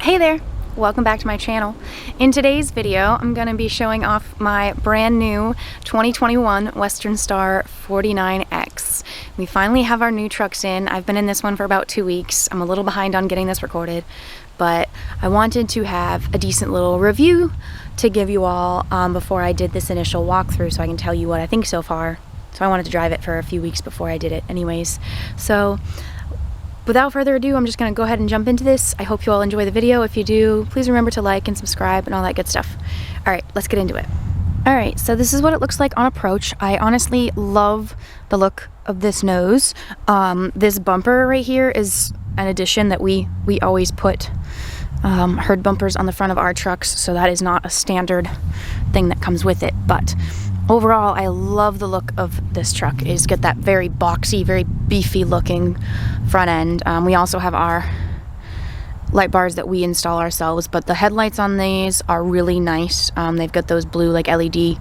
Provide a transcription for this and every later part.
Hey there, welcome back to my channel. In today's video, I'm going to be showing off my brand new 2021 Western Star 49X. We finally have our new trucks in. I've been in this one for about 2 weeks. I'm a little behind on getting this recorded, but I wanted to have a decent little review to give you all before I did this initial walkthrough so I can tell you what I think so far. So I wanted to drive it for a few weeks before I did it anyways. So without further ado, I'm just going to go ahead and jump into this. I hope you all enjoy the video. If you do, please remember to like and subscribe and all that good stuff. Alright, let's get into it. Alright, so this is what it looks like on approach. I honestly love the look of this nose. This bumper right here is an addition that we always put herd bumpers on the front of our trucks, so that is not a standard thing that comes with it. But overall, I love the look of this truck. It's got that very boxy, very beefy looking front end. We also have our light bars that we install ourselves, but the headlights on these are really nice. They've got those blue like LED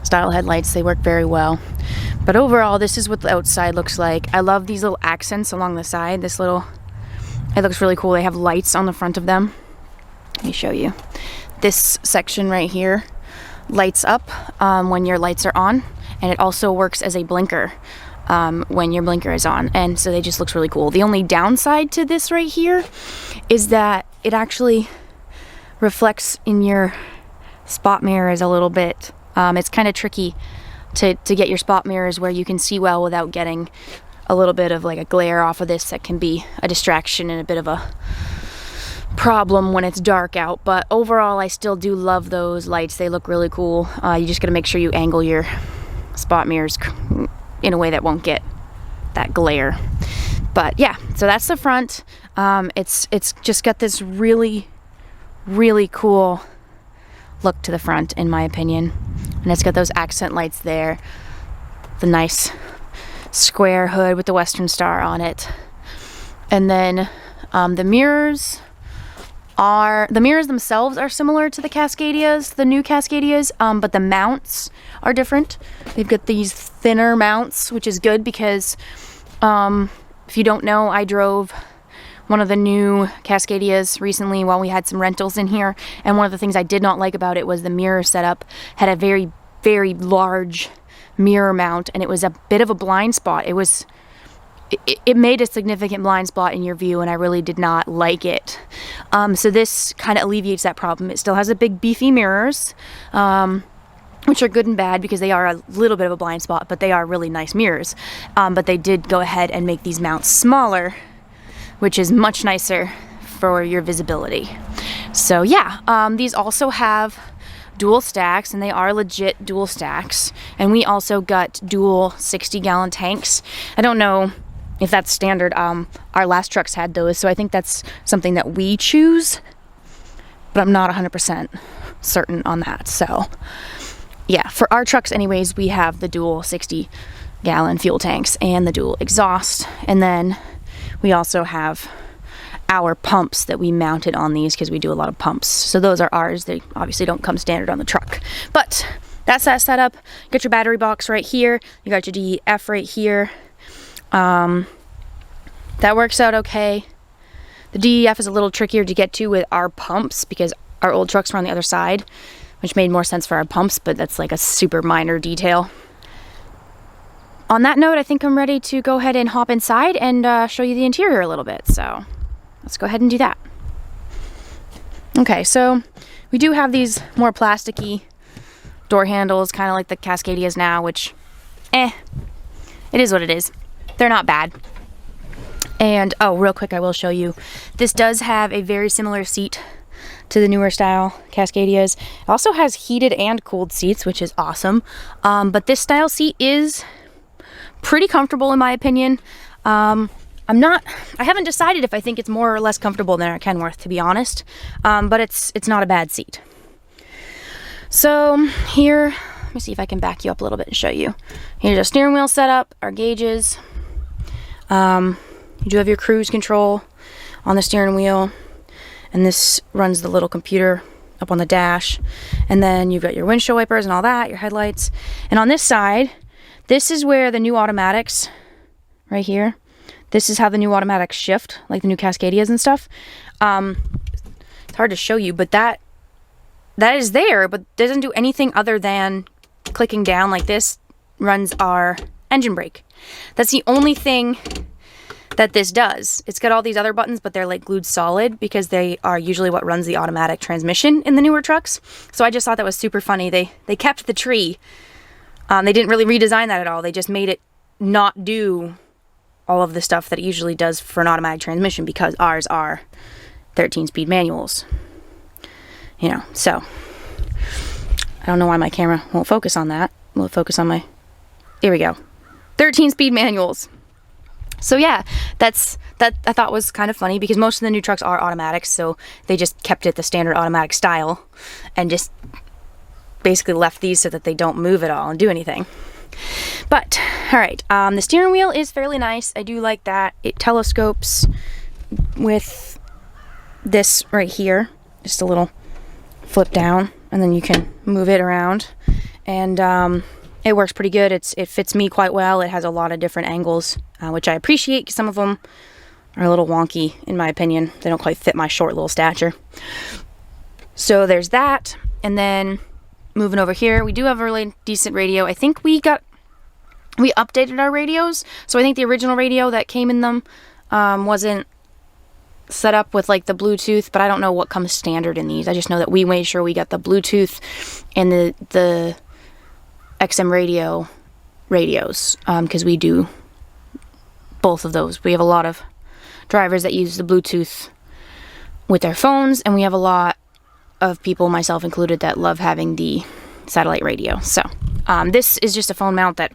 style headlights. They work very well. But overall, this is what the outside looks like. I love these little accents along the side. It looks really cool. They have lights on the front of them. Let me show you. This section right here lights up when your lights are on, and it also works as a blinker when your blinker is on, and so they just looks really cool. The only downside to this right here is that it actually reflects in your spot mirrors a little bit. It's kind of tricky to get your spot mirrors where you can see well without getting a little bit of like a glare off of this. That can be a distraction and a bit of a problem when it's dark out, but overall I still do love those lights. They look really cool. You just gotta make sure you angle your spot mirrors in a way that won't get that glare. But yeah, so that's the front. It's just got this really cool look to the front, in my opinion, and it's got those accent lights there, the nice square hood with the Western Star on it, and then the mirrors themselves are similar to the Cascadias, the new Cascadias, but the mounts are different. They've got these thinner mounts, which is good because if you don't know, I drove one of the new Cascadias recently while we had some rentals in here, and one of the things I did not like about it was the mirror setup had a very large mirror mount, and it was a bit of a blind spot. It made a significant blind spot in your view, and I really did not like it. So this kind of alleviates that problem. It still has a big beefy mirrors, which are good and bad because they are a little bit of a blind spot, but they are really nice mirrors. But they did go ahead and make these mounts smaller, which is much nicer for your visibility. So yeah, these also have dual stacks, and they are legit dual stacks. And we also got dual 60-gallon tanks. I don't know if that's standard. Our last trucks had those, so I think that's something that we choose, but I'm not 100% certain on that. So yeah, for our trucks anyways, we have the dual 60-gallon fuel tanks and the dual exhaust, and then we also have our pumps that we mounted on these because we do a lot of pumps. So those are ours. They obviously don't come standard on the truck, but that's that setup. You got your battery box right here. You got your DEF right here. That works out okay. The DEF is a little trickier to get to with our pumps because our old trucks were on the other side, which made more sense for our pumps, but that's like a super minor detail. On that note, I think I'm ready to go ahead and hop inside and show you the interior a little bit. So let's go ahead and do that. Okay, so we do have these more plasticky door handles, kind of like the Cascadias now, which, it is what it is. They're not bad. And, oh, real quick, I will show you. This does have a very similar seat to the newer style Cascadias. It also has heated and cooled seats, which is awesome. But this style seat is pretty comfortable in my opinion. I haven't decided if I think it's more or less comfortable than our Kenworth, to be honest. But it's not a bad seat. So here, let me see if I can back you up a little bit and show you. Here's our steering wheel setup, our gauges. You do have your cruise control on the steering wheel, and this runs the little computer up on the dash. And then you've got your windshield wipers and all that, your headlights. And on this side, this is where the new automatics, right here, this is how the new automatics shift, like the new Cascadias and stuff. hard to show you, but that is there, but doesn't do anything other than clicking down like this runs our engine brake. That's the only thing that this does. It's got all these other buttons, but they're like glued solid because they are usually what runs the automatic transmission in the newer trucks. So I just thought that was super funny. They kept the tree. They didn't really redesign that at all. They just made it not do all of the stuff that it usually does for an automatic transmission because ours are 13-speed manuals. You know, so I don't know why my camera won't focus on that. Will it focus on my... Here we go. 13-speed manuals. So yeah, that I thought was kind of funny because most of the new trucks are automatics, so they just kept it the standard automatic style and just basically left these so that they don't move at all and do anything. But, alright, the steering wheel is fairly nice. I do like that. It telescopes with this right here. Just a little flip down, and then you can move it around. And it works pretty good. It fits me quite well. It has a lot of different angles, which I appreciate because some of them are a little wonky, in my opinion. They don't quite fit my short little stature. So there's that. And then moving over here, we do have a really decent radio. I think we updated our radios. So I think the original radio that came in them wasn't set up with like the Bluetooth, but I don't know what comes standard in these. I just know that we made sure we got the Bluetooth and the XM radios because we do both of those. We have a lot of drivers that use the Bluetooth with their phones, and we have a lot of people, myself included, that love having the satellite radio. So this is just a phone mount that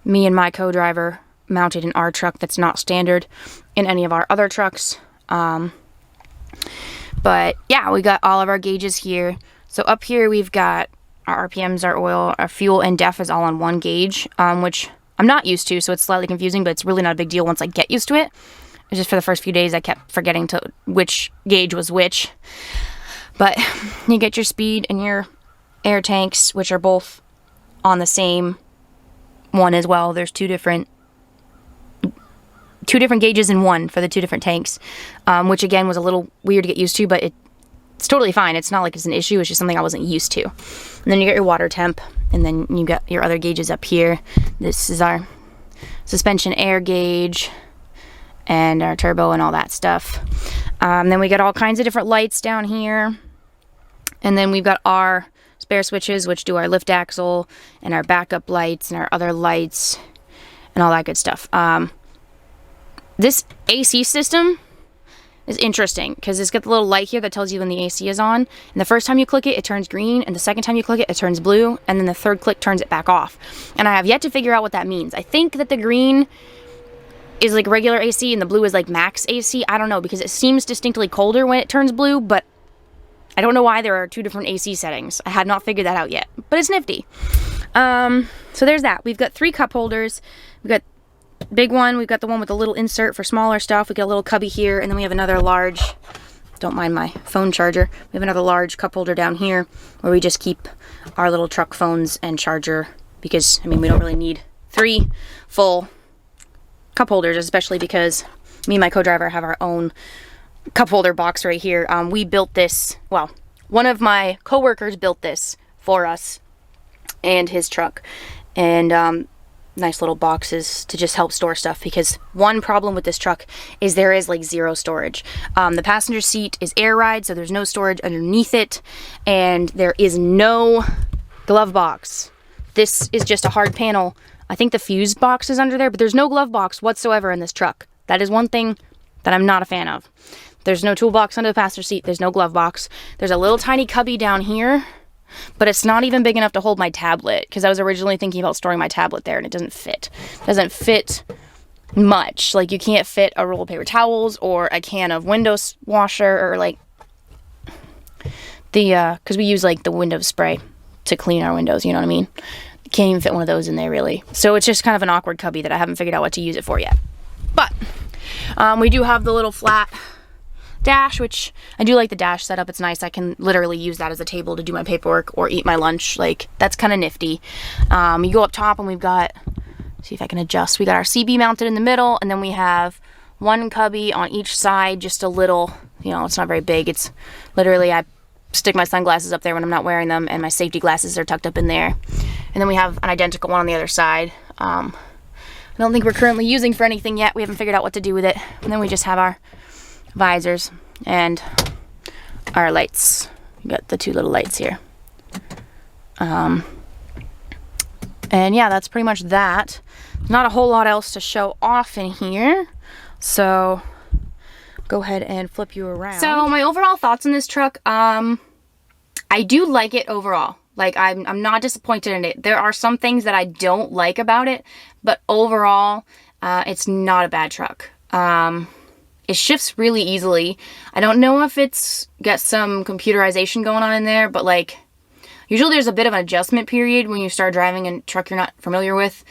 me and my co-driver mounted in our truck that's not standard in any of our other trucks. But yeah, we got all of our gauges here. So up here we've got our RPMs, our oil, our fuel, and def is all on one gauge, which I'm not used to, so it's slightly confusing, but it's really not a big deal once I get used to it. It's just for the first few days I kept forgetting which gauge was which. But you get your speed and your air tanks, which are both on the same one as well. There's two different gauges in one for the two different tanks, which again was a little weird to get used to, but it's totally fine. It's not like it's an issue. It's just something I wasn't used to. And then you get your water temp, and then you got your other gauges up here. This is our suspension air gauge and our turbo and all that stuff. Then we got all kinds of different lights down here. And then we've got our spare switches, which do our lift axle and our backup lights and our other lights and all that good stuff. This AC system is interesting because it's got the little light here that tells you when the AC is on. And the first time you click it, it turns green. And the second time you click it, it turns blue. And then the third click turns it back off. And I have yet to figure out what that means. I think that the green is like regular AC and the blue is like max AC. I don't know, because it seems distinctly colder when it turns blue, but I don't know why there are two different AC settings. I had not figured that out yet, but it's nifty. So there's that. We've got 3 cup holders. We've got big one. We've got the one with a little insert for smaller stuff. We got a little cubby here, and then we have another large, don't mind my phone charger. We have another large cup holder down here where we just keep our little truck phones and charger because, I mean, we don't really need 3 full cup holders, especially because me and my co-driver have our own cup holder box right here. We built this, well, one of my co-workers built this for us and his truck, and nice little boxes to just help store stuff, because one problem with this truck is there is like 0 storage. The passenger seat is air ride, so there's no storage underneath it, and there is no glove box. This is just a hard panel. I think the fuse box is under there, but there's no glove box whatsoever in this truck. That is one thing that I'm not a fan of. There's no toolbox under the passenger seat. There's no glove box. There's a little tiny cubby down here, but it's not even big enough to hold my tablet, because I was originally thinking about storing my tablet there, and it doesn't fit. It doesn't fit much. Like, you can't fit a roll of paper towels or a can of window washer, or like the, because we use like the window spray to clean our windows, you know what I mean? Can't even fit one of those in there, really. So it's just kind of an awkward cubby that I haven't figured out what to use it for yet. But we do have the little flat dash, which I do like the dash setup. It's nice. I can literally use that as a table to do my paperwork or eat my lunch. Like, that's kind of nifty. You go up top and we've got, see if I can adjust. We got our CB mounted in the middle, and then we have one cubby on each side, just a little, you know, it's not very big. It's literally, I stick my sunglasses up there when I'm not wearing them, and my safety glasses are tucked up in there. And then we have an identical one on the other side. I don't think we're currently using for anything yet. We haven't figured out what to do with it. And then we just have our visors and our lights. We got the two little lights here. And yeah, that's pretty much that. Not a whole lot else to show off in here. So go ahead and flip you around. So my overall thoughts on this truck, I do like it overall. Like, I'm not disappointed in it. There are some things that I don't like about it, but overall, it's not a bad truck. It shifts really easily. I don't know if it's got some computerization going on in there, but like, usually there's a bit of an adjustment period when you start driving a truck you're not familiar with.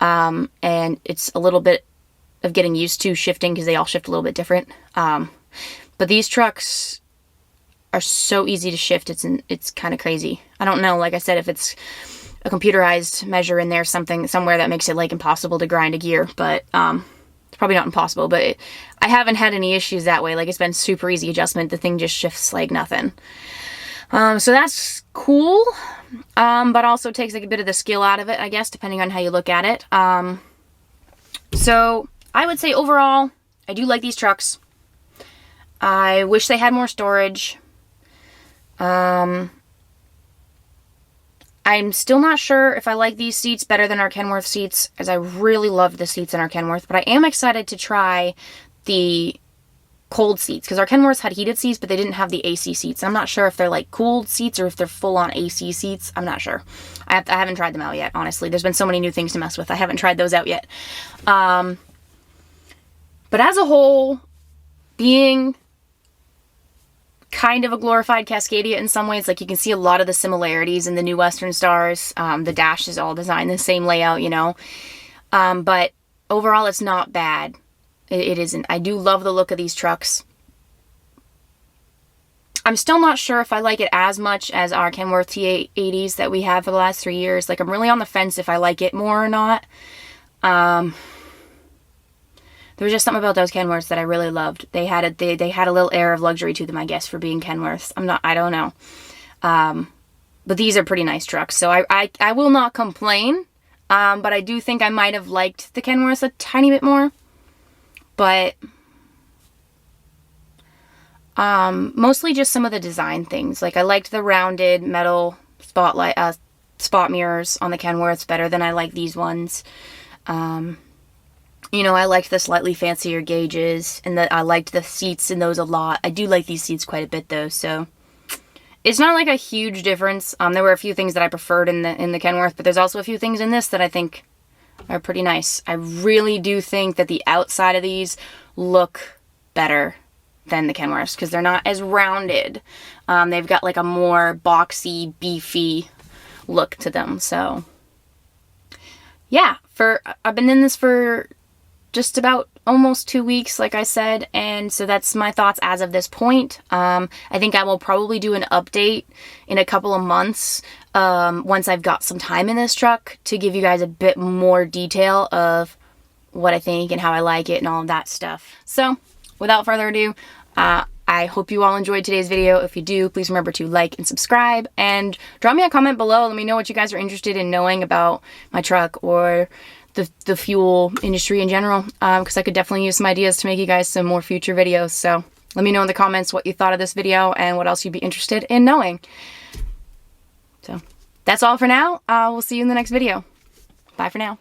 And it's a little bit of getting used to shifting because they all shift a little bit different. But these trucks are so easy to shift. It's kind of crazy. I don't know, like I said, if it's a computerized measure in there, somewhere that makes it like impossible to grind a gear, but it's probably not impossible, but I haven't had any issues that way. Like, it's been super easy adjustment. The thing just shifts like nothing. So that's cool, but also takes like a bit of the skill out of it, I guess, depending on how you look at it. So I would say overall, I do like these trucks. I wish they had more storage. I'm still not sure if I like these seats better than our Kenworth seats, as I really love the seats in our Kenworth, but I am excited to try the cold seats, because our Kenworths had heated seats, but they didn't have the AC seats. I'm not sure if they're like cooled seats or if they're full-on AC seats. I'm not sure. I haven't tried them out yet, honestly. There's been so many new things to mess with. I haven't tried those out yet. But as a whole, being kind of a glorified Cascadia in some ways, like, you can see a lot of the similarities in the new Western Stars. The dash is all designed the same layout, you know. But overall, it's not bad. It isn't. I do love the look of these trucks. I'm still not sure if I like it as much as our Kenworth T80s that we have for the last 3 years. Like, I'm really on the fence if I like it more or not. There was just something about those Kenworths that I really loved. They had a little air of luxury to them, I guess, for being Kenworths. I don't know. But these are pretty nice trucks, so I will not complain. But I do think I might have liked the Kenworths a tiny bit more. But mostly just some of the design things. Like, I liked the rounded metal spot mirrors on the Kenworths better than I like these ones. You know, I liked the slightly fancier gauges, and I liked the seats in those a lot. I do like these seats quite a bit, though, so it's not like a huge difference. There were a few things that I preferred in the Kenworth, but there's also a few things in this that I think are pretty nice. I really do think that the outside of these look better than the Kenworths, because they're not as rounded. They've got like a more boxy, beefy look to them, so yeah. I've been in this for just about almost 2 weeks, like I said, and so that's my thoughts as of this point. I think I will probably do an update in a couple of months, once I've got some time in this truck, to give you guys a bit more detail of what I think and how I like it and all of that stuff. So without further ado, I hope you all enjoyed today's video. If you do, please remember to like and subscribe, and drop me a comment below. Let me know what you guys are interested in knowing about my truck or the fuel industry in general, because I could definitely use some ideas to make you guys some more future videos. So let me know in the comments what you thought of this video and what else you'd be interested in knowing. So that's all for now. We'll see you in the next video. Bye for now.